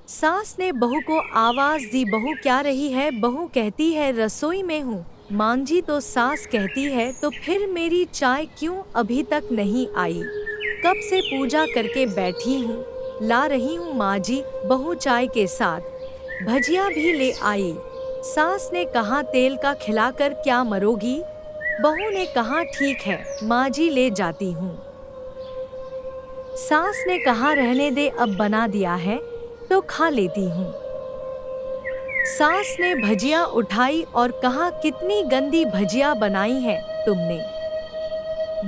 सास ने बहू को आवाज दी, बहू क्या रही है? बहू कहती है रसोई में हूँ। मांझी तो सास कहती है तो फिर मेरी चाय क्यों अभी तक नहीं आई? कब से पूजा करके बैठी हूँ, ला रही हूँ माँ जी। बहू चाय के साथ भजिया भी ले आई। सास ने कहा तेल का खिलाकर क्या मरोगी? बहू ने कहा ठीक है माँ जी, ले जाती हूँ। सास ने कहा रहने दे, अब बना दिया है तो खा लेती हूँ। सास ने भजिया उठाई और कहा कितनी गंदी भजिया बनाई है तुमने।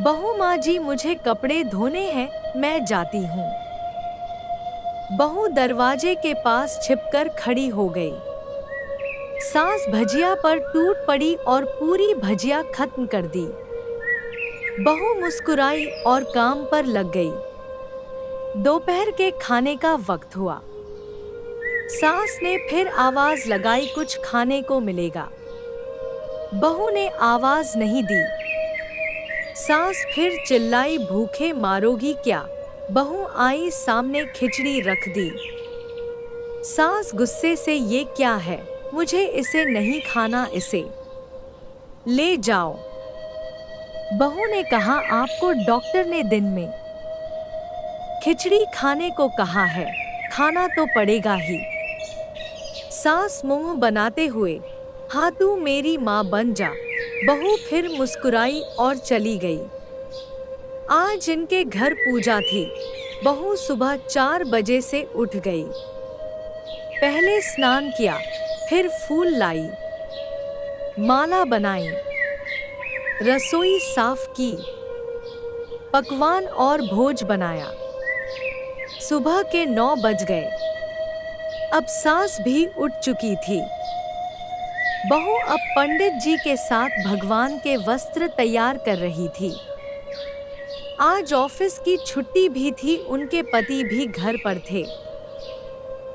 बहू माँ जी मुझे कपड़े धोने हैं, मैं जाती हूँ। बहू दरवाजे के पास छिपकर खड़ी हो गई। सास भजिया पर टूट पड़ी और पूरी भजिया खत्म कर दी। बहू मुस्कुराई और काम पर लग गई। दोपहर के खाने का वक्त हुआ। सास ने फिर आवाज लगाई कुछ खाने को मिलेगा। बहू ने आवाज नहीं दी। सास फिर चिल्लाई भूखे मारोगी क्या? बहू आई सामने खिचड़ी रख दी। सास गुस्से से ये क्या है, मुझे इसे नहीं खाना, इसे ले जाओ। बहू ने कहा आपको डॉक्टर ने दिन में खिचड़ी खाने को कहा है, खाना तो पड़ेगा ही। सास मुंह बनाते हुए हाँ तू मेरी माँ बन जा। बहू फिर मुस्कुराई और चली गई। आज इनके घर पूजा थी। बहू सुबह 4 बजे से उठ गई। पहले स्नान किया, फिर फूल लाई, माला बनाई, रसोई साफ की, पकवान और भोज बनाया। सुबह के 9 बज गए। अब सास भी उठ चुकी थी। बहू अब पंडित जी के साथ भगवान के वस्त्र तैयार कर रही थी। आज ऑफिस की छुट्टी भी थी, उनके पति भी घर पर थे।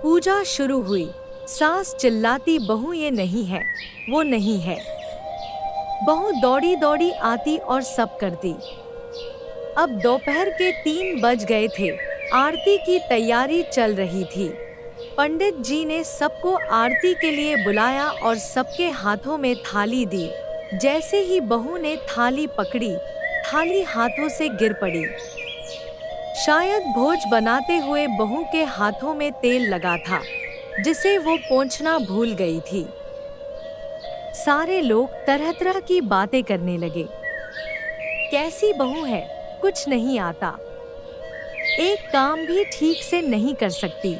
पूजा शुरू हुई। सास चिल्लाती बहू ये नहीं है, वो नहीं है। बहू दौड़ी दौड़ी आती और सब करती। अब दोपहर के 3 बज गए थे। आरती की तैयारी चल रही थी। पंडित जी ने सबको आरती के लिए बुलाया और सबके हाथों में थाली दी। जैसे ही बहू ने थाली पकड़ी, थाली हाथों से गिर पड़ी। शायद भोज बनाते हुए बहू के हाथों में तेल लगा था, जिसे वो पोंछना भूल गई थी। सारे लोग तरह तरह की बातें करने लगे। कैसी बहू है, कुछ नहीं आता, एक काम भी ठीक से नहीं कर सकती,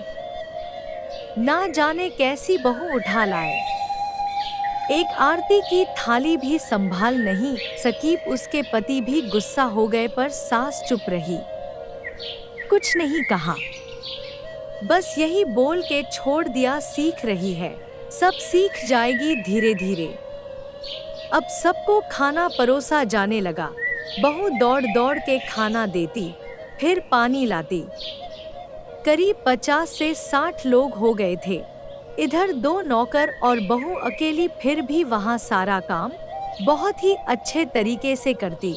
ना जाने कैसी बहू उठा लाए। एक आरती की थाली भी संभाल नहीं सकी। उसके पति भी गुस्सा हो गए पर सास चुप रही, कुछ नहीं कहा, बस यही बोल के छोड़ दिया सीख रही है, सब सीख जाएगी धीरे धीरे। अब सबको खाना परोसा जाने लगा। बहू दौड़ दौड़ के खाना देती, फिर पानी लाती। करीब 50 से 60 लोग हो गए थे। इधर 2 नौकर और बहू अकेली, फिर भी वहाँ सारा काम बहुत ही अच्छे तरीके से करती।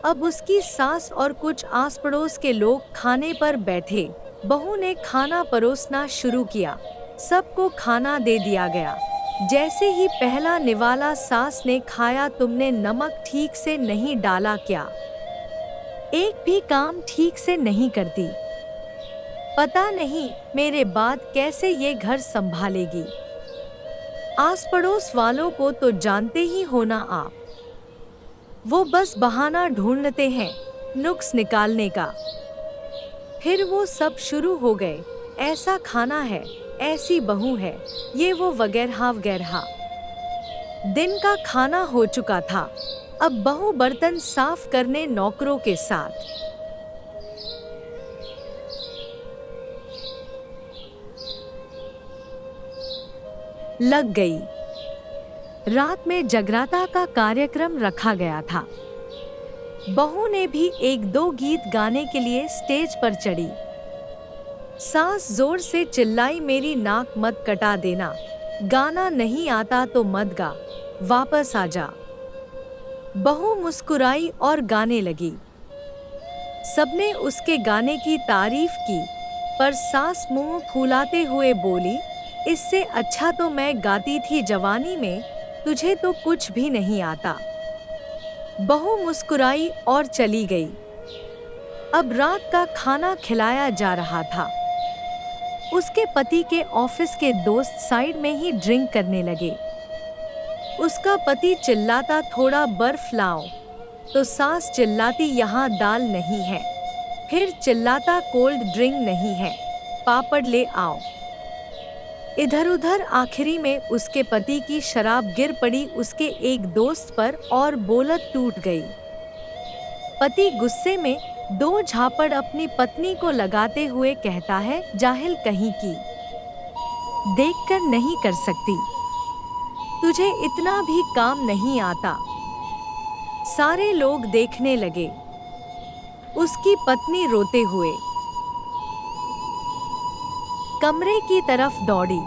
अब उसकी सास और कुछ आस पड़ोस के लोग खाने पर बैठे। बहू ने खाना परोसना शुरू किया। सबको खाना दे दिया गया। जैसे ही पहला निवाला सास ने खाया, तुमने नमक ठीक से नहीं डाला क्या? एक भी काम ठीक से नहीं करती, पता नहीं मेरे बाद कैसे ये घर संभालेगी। आस पड़ोस वालों को तो जानते ही हो ना आप, वो बस बहाना ढूंढते हैं नुक्स निकालने का। फिर वो सब शुरू हो गए, ऐसा खाना है, ऐसी बहू है, ये वो वगैरह वगैरह। दिन का खाना हो चुका था। अब बहू बर्तन साफ करने नौकरों के साथ लग गई। रात में जगराता का कार्यक्रम रखा गया था। बहू ने भी 1-2 गीत गाने के लिए स्टेज पर चढ़ी। सास जोर से चिल्लाई मेरी नाक मत कटा देना, गाना नहीं आता तो मत गा, वापस आ जा। बहू मुस्कुराई और गाने लगी। सबने उसके गाने की तारीफ की, पर सास मुंह फुलाते हुए बोली, इससे अच्छा तो मैं गाती थी जवानी में, तुझे तो कुछ भी नहीं आता। बहू मुस्कुराई और चली गई। अब रात का खाना खिलाया जा रहा था। उसके पति के ऑफिस के दोस्त साइड में ही ड्रिंक करने लगे। उसका पति चिल्लाता, थोड़ा बर्फ लाओ, तो सास चिल्लाती, यहाँ दाल नहीं है। फिर चिल्लाता, कोल्ड ड्रिंक नहीं है, पापड़ ले आओ। इधर उधर आखिरी में उसके पति की शराब गिर पड़ी उसके एक दोस्त पर और बोलत टूट गई। पति गुस्से में 2 झापड़ अपनी पत्नी को लगाते हुए कहता है, जाहिल कहीं की, देखकर नहीं कर सकती, तुझे इतना भी काम नहीं आता। सारे लोग देखने लगे। उसकी पत्नी रोते हुए कमरे की तरफ दौड़ी।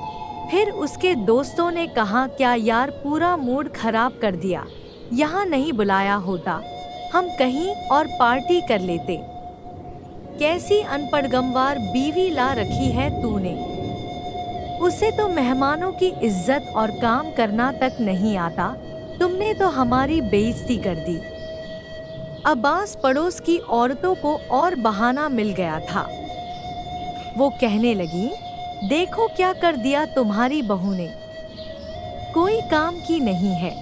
फिर उसके दोस्तों ने कहा, क्या यार, पूरा मूड खराब कर दिया, यहाँ नहीं बुलाया होता, हम कहीं और पार्टी कर लेते। कैसी अनपढ़ गंवार बीवी ला रखी है तूने, उसे तो मेहमानों की इज्जत और काम करना तक नहीं आता, तुमने तो हमारी बेइज्जती कर दी। अब्बास पड़ोस की औरतों को और बहाना मिल गया था। वो कहने लगी, देखो क्या कर दिया तुम्हारी बहू ने, कोई काम की नहीं है।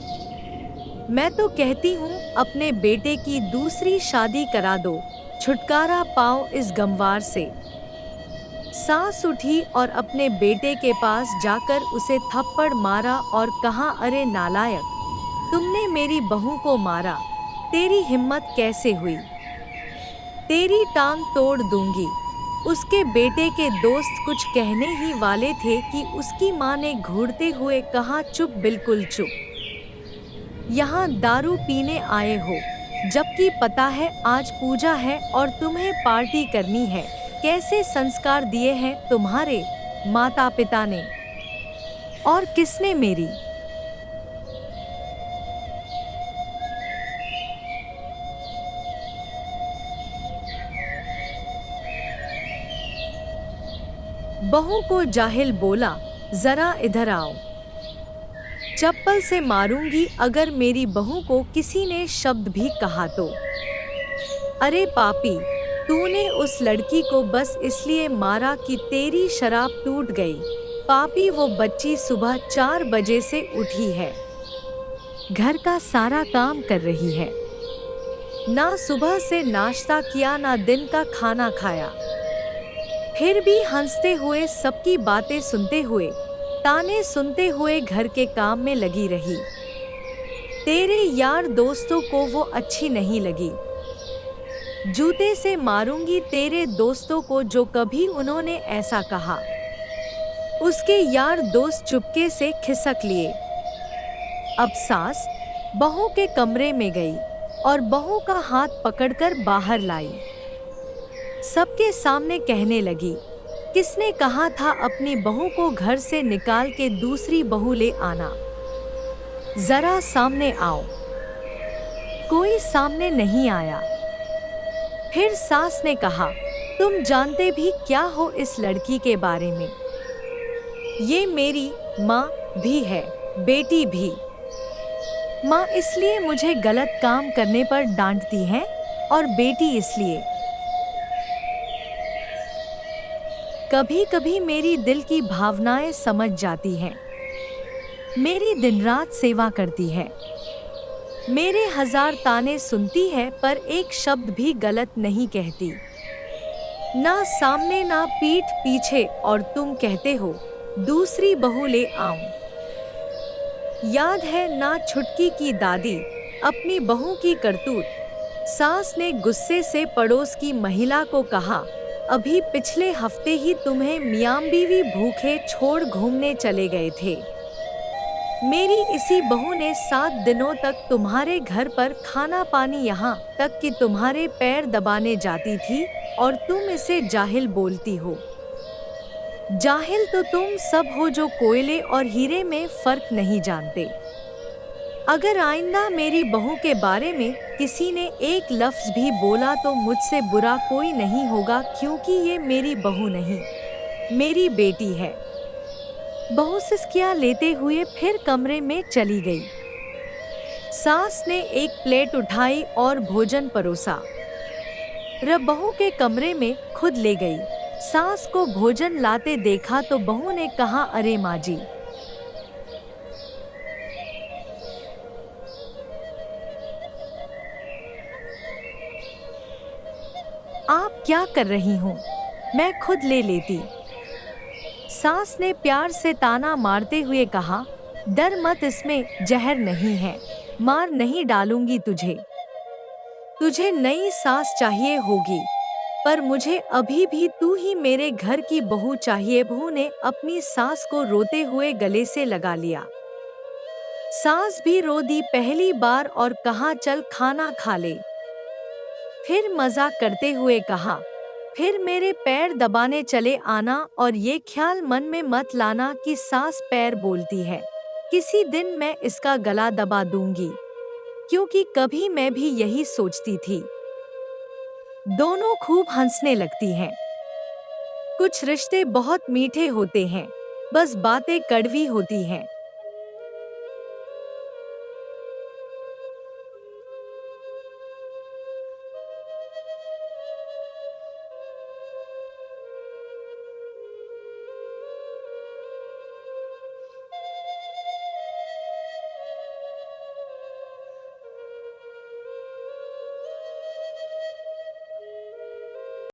मैं तो कहती हूँ अपने बेटे की दूसरी शादी करा दो, छुटकारा पाओ इस गंवार से। सास उठी और अपने बेटे के पास जाकर उसे थप्पड़ मारा और कहा, अरे नालायक, तुमने मेरी बहू को मारा, तेरी हिम्मत कैसे हुई, तेरी टांग तोड़ दूंगी। उसके बेटे के दोस्त कुछ कहने ही वाले थे कि उसकी माँ ने घूरते हुए कहा, चुप, बिल्कुल चुप, यहाँ दारू पीने आए हो, जबकि पता है आज पूजा है और तुम्हें पार्टी करनी है। कैसे संस्कार दिए हैं तुम्हारे माता पिता ने, और किसने मेरी। बहू को जाहिल बोला, जरा इधर आओ, चप्पल से मारूंगी अगर मेरी बहू को किसी ने शब्द भी कहा तो। अरे पापी, तूने उस लड़की को बस इसलिए मारा कि तेरी शराब टूट गई। पापी, वो बच्ची सुबह 4 बजे से उठी है, घर का सारा काम कर रही है, ना सुबह से नाश्ता किया ना दिन का खाना खाया, फिर भी हंसते हुए सबकी बातें सुनते हुए, ताने सुनते हुए घर के काम में लगी रही। तेरे यार दोस्तों को वो अच्छी नहीं लगी। जूते से मारूंगी तेरे दोस्तों को जो कभी उन्होंने ऐसा कहा। उसके यार दोस्त चुपके से खिसक लिए। अब सास बहू के कमरे में गई और बहू का हाथ पकड़कर बाहर लाई। सबके सामने कहने लगी, किसने कहा था अपनी बहू को घर से निकाल के दूसरी बहू ले आना, जरा सामने आओ। कोई सामने नहीं आया। फिर सास ने कहा, तुम जानते भी क्या हो इस लड़की के बारे में, ये मेरी माँ भी है, बेटी भी। माँ इसलिए मुझे गलत काम करने पर डांटती है और बेटी इसलिए। कभी कभी मेरी दिल की भावनाएं समझ जाती हैं, मेरी दिन रात सेवा करती है, मेरे 1000 ताने सुनती है पर एक शब्द भी गलत नहीं कहती, ना सामने ना पीठ पीछे, और तुम कहते हो दूसरी बहू ले आऊं। याद है ना छुटकी की दादी अपनी बहू की करतूत। सास ने गुस्से से पड़ोस की महिला को कहा, अभी पिछले हफ्ते ही तुम्हें मियां बीवी भूखे छोड़ घूमने चले गए थे। मेरी इसी बहू ने 7 दिनों तक तुम्हारे घर पर खाना पानी, यहाँ तक कि तुम्हारे पैर दबाने जाती थी, और तुम इसे जाहिल बोलती हो। जाहिल तो तुम सब हो जो कोयले और हीरे में फर्क नहीं जानते। अगर आइंदा मेरी बहू के बारे में किसी ने एक लफ्ज भी बोला तो मुझसे बुरा कोई नहीं होगा, क्योंकि ये मेरी बहू नहीं, मेरी बेटी है। बहू सिसकियां लेते हुए फिर कमरे में चली गई। सास ने एक प्लेट उठाई और भोजन परोसा। बहू के कमरे में खुद ले गई। सास को भोजन लाते देखा तो बहू ने कहा, अरे माँ जी, आप क्या कर रही हो, मैं खुद ले लेती। सास ने प्यार से ताना मारते हुए कहा, डर मत, इसमें जहर नहीं है, मार नहीं डालूंगी तुझे। तुझे नई सास चाहिए होगी, पर मुझे अभी भी तू ही मेरे घर की बहू चाहिए। बहू ने अपनी सास को रोते हुए गले से लगा लिया। सास भी रो दी पहली बार और कहा, चल खाना खा ले। फिर मजाक करते हुए कहा, फिर मेरे पैर दबाने चले आना, और ये ख्याल मन में मत लाना कि सास पैर बोलती है, किसी दिन मैं इसका गला दबा दूंगी, क्योंकि कभी मैं भी यही सोचती थी। दोनों खूब हंसने लगती हैं। कुछ रिश्ते बहुत मीठे होते हैं, बस बातें कड़वी होती हैं।